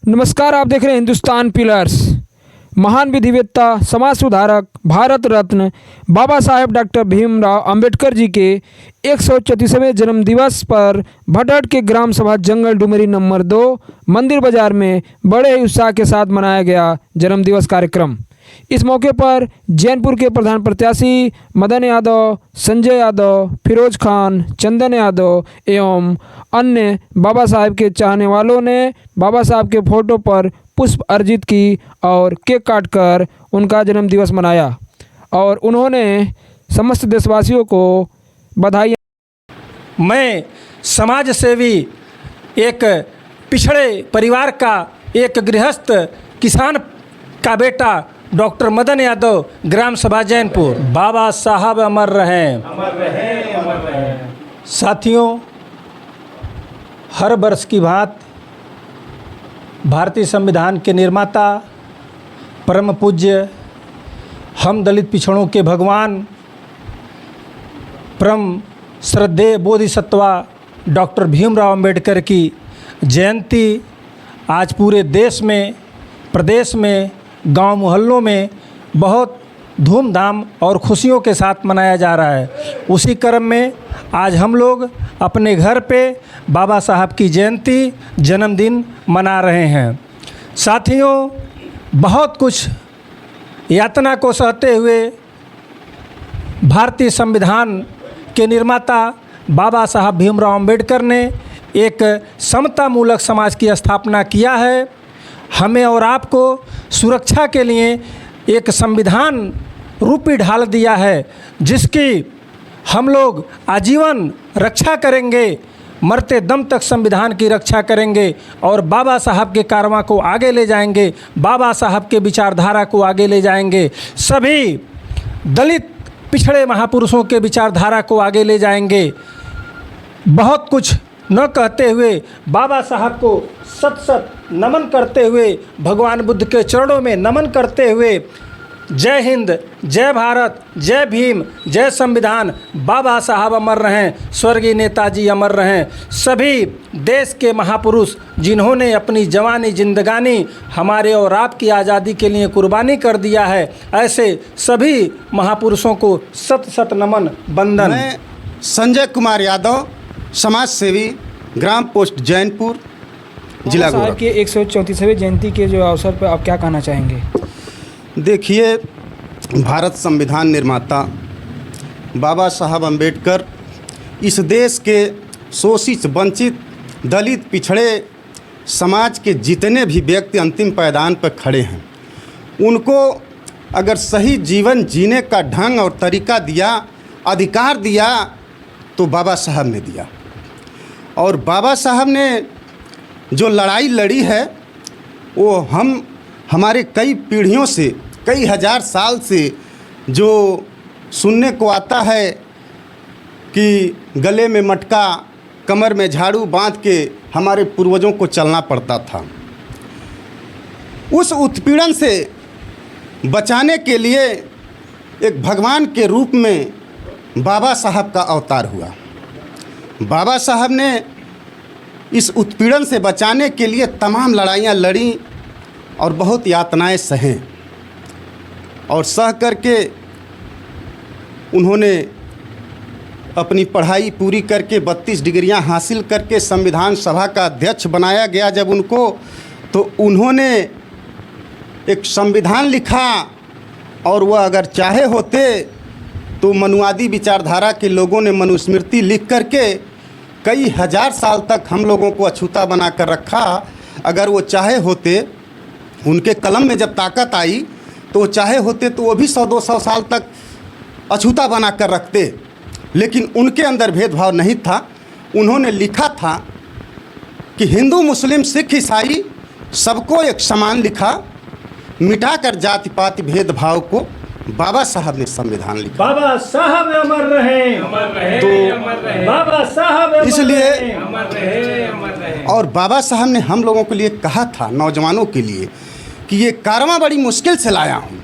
नमस्कार, आप देख रहे हैं हिंदुस्तान पिलर्स। महान विधिवेत्ता, समाज सुधारक, भारत रत्न बाबा साहेब डॉक्टर भीमराव अंबेडकर जी के 134वें जन्म दिवस पर भटहट के ग्राम सभा जंगल डुमरी नंबर 2 मंदिर बाजार में बड़े ही उत्साह के साथ मनाया गया जन्म दिवस कार्यक्रम। इस मौके पर जैनपुर के प्रधान प्रत्याशी मदन यादव, संजय यादव, फिरोज खान, चंदन यादव एवं अन्य बाबा साहब के चाहने वालों ने बाबा साहब के फोटो पर पुष्प अर्जित की और केक काटकर उनका जन्म दिवस मनाया और उन्होंने समस्त देशवासियों को बधाई। मैं समाज सेवी, एक पिछड़े परिवार का एक गृहस्थ किसान का बेटा डॉक्टर मदन यादव, ग्राम सभा जैनपुर। बाबा साहब अमर रहें, अमर रहें, अमर रहें। साथियों, हर वर्ष की भांति भारतीय संविधान के निर्माता, परम पूज्य, हम दलित पिछड़ों के भगवान, परम श्रद्धेय बोधिसत्वा डॉक्टर भीमराव अंबेडकर की जयंती आज पूरे देश में, प्रदेश में, गांव मोहल्लों में बहुत धूमधाम और खुशियों के साथ मनाया जा रहा है। उसी क्रम में आज हम लोग अपने घर पे बाबा साहब की जयंती, जन्मदिन मना रहे हैं। साथियों, बहुत कुछ यातना को सहते हुए भारतीय संविधान के निर्माता बाबा साहब भीमराव अंबेडकर ने एक समतामूलक समाज की स्थापना किया है। हमें और आपको सुरक्षा के लिए एक संविधान रूपी ढाल दिया है, जिसकी हम लोग आजीवन रक्षा करेंगे, मरते दम तक संविधान की रक्षा करेंगे और बाबा साहब के कारवां को आगे ले जाएंगे, बाबा साहब के विचारधारा को आगे ले जाएंगे, सभी दलित पिछड़े महापुरुषों के विचारधारा को आगे ले जाएंगे। बहुत कुछ न कहते हुए बाबा साहब को सत सत नमन करते हुए, भगवान बुद्ध के चरणों में नमन करते हुए, जय हिंद, जय भारत, जय भीम, जय संविधान, बाबा साहब अमर रहें, स्वर्गीय नेताजी अमर रहें। सभी देश के महापुरुष जिन्होंने अपनी जवानी जिंदगानी हमारे और आपकी आज़ादी के लिए कुर्बानी कर दिया है, ऐसे सभी महापुरुषों को सत सत नमन वंदन। मैं संजय कुमार यादव, समाज सेवी, ग्राम पोस्ट जैनपुर, जिला बाबा साहब के 134वें जयंती के जो अवसर पर आप क्या कहना चाहेंगे? देखिए, भारत संविधान निर्माता बाबा साहब अम्बेडकर इस देश के शोषित, वंचित, दलित, पिछड़े समाज के जितने भी व्यक्ति अंतिम पायदान पर खड़े हैं, उनको अगर सही जीवन जीने का ढंग और तरीका दिया, अधिकार दिया, तो बाबा साहब ने दिया। और बाबा साहब ने जो लड़ाई लड़ी है वो हमारे कई पीढ़ियों से, कई हजार साल से जो सुनने को आता है कि गले में मटका, कमर में झाड़ू बांध के हमारे पूर्वजों को चलना पड़ता था। उस उत्पीड़न से बचाने के लिए एक भगवान के रूप में बाबा साहब का अवतार हुआ। बाबा साहब ने इस उत्पीड़न से बचाने के लिए तमाम लड़ाइयाँ लड़ी और बहुत यातनाएं सहें और सह करके उन्होंने अपनी पढ़ाई पूरी करके 32 डिग्रियां हासिल करके संविधान सभा का अध्यक्ष बनाया गया जब उनको, तो उन्होंने एक संविधान लिखा और वह अगर चाहे होते तो मनुवादी विचारधारा के लोगों ने मनुस्मृति लिख करके कई हजार साल तक हम लोगों को अछूता बना कर रखा। अगर वो चाहे होते, उनके कलम में जब ताकत आई तो चाहे होते तो वो भी 100-200 साल तक अछूता बना कर रखते, लेकिन उनके अंदर भेदभाव नहीं था। उन्होंने लिखा था कि हिंदू, मुस्लिम, सिख, ईसाई सबको एक समान लिखा, मिटाकर जाति पाति भेदभाव को बाबा साहब ने संविधान लिखा। बाबा साहब अमर रहें, अमर रहें, तो अमर रहें। बाबा साहब इसलिए अमर रहें, अमर रहें। और बाबा साहब ने हम लोगों के लिए कहा था, नौजवानों के लिए, कि ये कारवां बड़ी मुश्किल से लाया हूँ,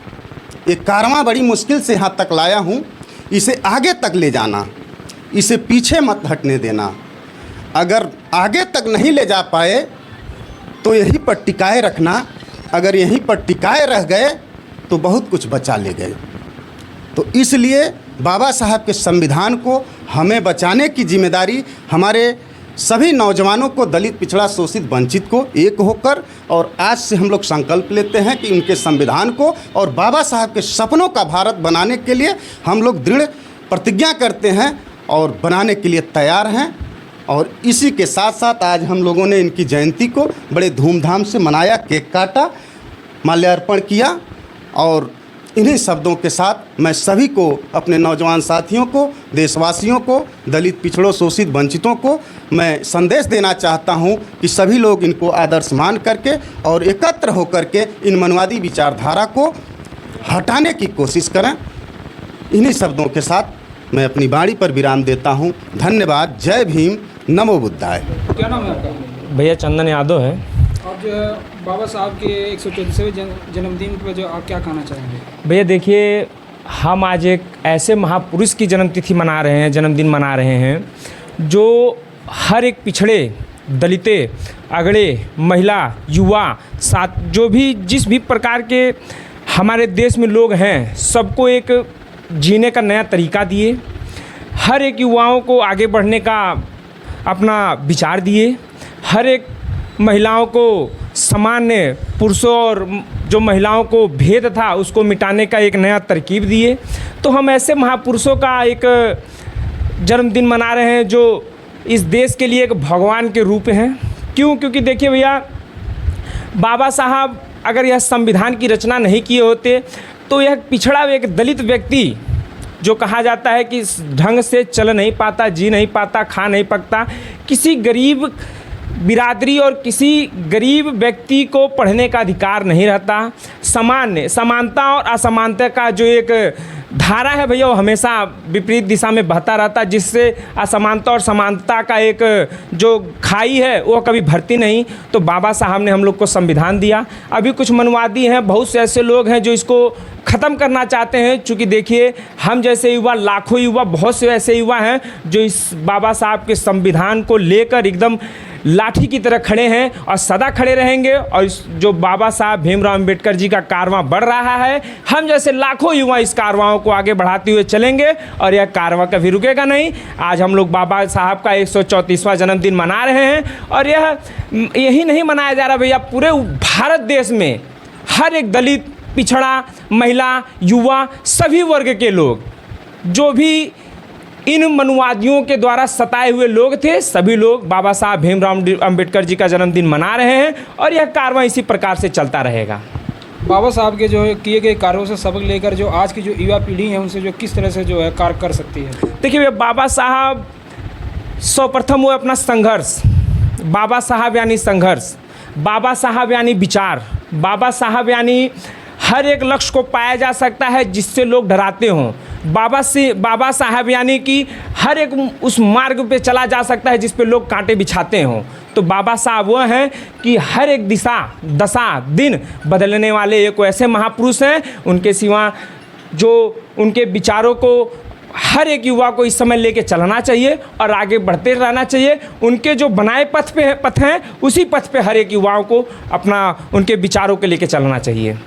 ये कारवां बड़ी मुश्किल से यहाँ तक लाया हूँ, इसे आगे तक ले जाना, इसे पीछे मत हटने देना। अगर आगे तक नहीं ले जा पाए तो यहीं पर टिकाए रखना। अगर यहीं पर टिकाए रह गए तो बहुत कुछ बचा ले गए। तो इसलिए बाबा साहब के संविधान को हमें बचाने की जिम्मेदारी हमारे सभी नौजवानों को, दलित, पिछड़ा, शोषित, वंचित को एक होकर, और आज से हम लोग संकल्प लेते हैं कि उनके संविधान को और बाबा साहब के सपनों का भारत बनाने के लिए हम लोग दृढ़ प्रतिज्ञा करते हैं और बनाने के लिए तैयार हैं। और इसी के साथ साथ आज हम लोगों ने इनकी जयंती को बड़े धूमधाम से मनाया, केक काटा, माल्यार्पण किया। और इन्हीं शब्दों के साथ मैं सभी को, अपने नौजवान साथियों को, देशवासियों को, दलित, पिछड़ों, शोषित, वंचितों को मैं संदेश देना चाहता हूं कि सभी लोग इनको आदर्श मान करके और एकत्र होकर के इन मनवादी विचारधारा को हटाने की कोशिश करें। इन्हीं शब्दों के साथ मैं अपनी वाणी पर विराम देता हूं। धन्यवाद। जय भीम, नमो बुद्धाय। क्या नाम है आपका? भैया चंदन यादव है। आप जो है बाबा साहब के 134वें जन्मदिन पर जो आप क्या कहना चाहेंगे? भैया देखिए, हम आज एक ऐसे महापुरुष की जन्मतिथि मना रहे हैं, जन्मदिन मना रहे हैं, जो हर एक पिछड़े, दलिते, अगड़े, महिला, युवा, साथ जो भी जिस भी प्रकार के हमारे देश में लोग हैं, सबको एक जीने का नया तरीका दिए। हर एक युवाओं को आगे बढ़ने का अपना विचार दिए। हर एक महिलाओं को सामान्य पुरुषों और जो महिलाओं को भेद था उसको मिटाने का एक नया तरकीब दिए। तो हम ऐसे महापुरुषों का एक जन्मदिन मना रहे हैं जो इस देश के लिए एक भगवान के रूप हैं। क्यों? क्योंकि देखिए भैया, बाबा साहब अगर यह संविधान की रचना नहीं किए होते तो यह पिछड़ा एक दलित व्यक्ति, जो कहा जाता है कि ढंग से चल नहीं पाता, जी नहीं पाता, खा नहीं पकता, किसी गरीब बिरादरी और किसी गरीब व्यक्ति को पढ़ने का अधिकार नहीं रहता। समानता और असमानता का जो एक धारा है भैया, वो हमेशा विपरीत दिशा में बहता रहता, जिससे असमानता और समानता का एक जो खाई है वो कभी भरती नहीं। तो बाबा साहब ने हम लोग को संविधान दिया। अभी कुछ मनवादी हैं, बहुत से ऐसे लोग हैं जो इसको ख़त्म करना चाहते हैं। चूँकि देखिए, हम जैसे युवा, लाखों युवा, बहुत से ऐसे युवा हैं जो इस बाबा साहब के संविधान को लेकर एकदम लाठी की तरह खड़े हैं और सदा खड़े रहेंगे। और इस जो बाबा साहब भीमराव अंबेडकर जी का कारवां बढ़ रहा है, हम जैसे लाखों युवा इस कारवां को आगे बढ़ाते हुए चलेंगे और यह कारवां कभी रुकेगा नहीं। आज हम लोग बाबा साहब का 134वां जन्मदिन मना रहे हैं और यही नहीं मनाया जा रहा भैया, पूरे भारत देश में हर एक दलित, पिछड़ा, महिला, युवा, सभी वर्ग के लोग, जो भी इन मनुवादियों के द्वारा सताए हुए लोग थे, सभी लोग बाबा साहब भीमराव अंबेडकर जी का जन्मदिन मना रहे हैं और यह कारवां इसी प्रकार से चलता रहेगा। बाबा साहब के जो है किए गए कार्यों से सबक लेकर जो आज की जो युवा पीढ़ी है उनसे जो किस तरह से जो है कार्य कर सकती है? देखिए, बाबा साहब सर्वप्रथम वो अपना संघर्ष, बाबा साहब यानी संघर्ष, बाबा साहब यानी विचार, बाबा साहब यानी हर एक लक्ष्य को पाया जा सकता है जिससे लोग डराते हों। बाबा साहब यानी कि हर एक उस मार्ग पे चला जा सकता है जिस पे लोग कांटे बिछाते हों। तो बाबा साहब वह हैं कि हर एक दशा दिन बदलने वाले एक ऐसे महापुरुष हैं, उनके सिवा जो उनके विचारों को हर एक युवा को इस समय लेके चलना चाहिए और आगे बढ़ते रहना चाहिए। उनके जो बनाए पथ हैं उसी पथ पे हर एक युवाओं को अपना उनके विचारों को लेके चलना चाहिए।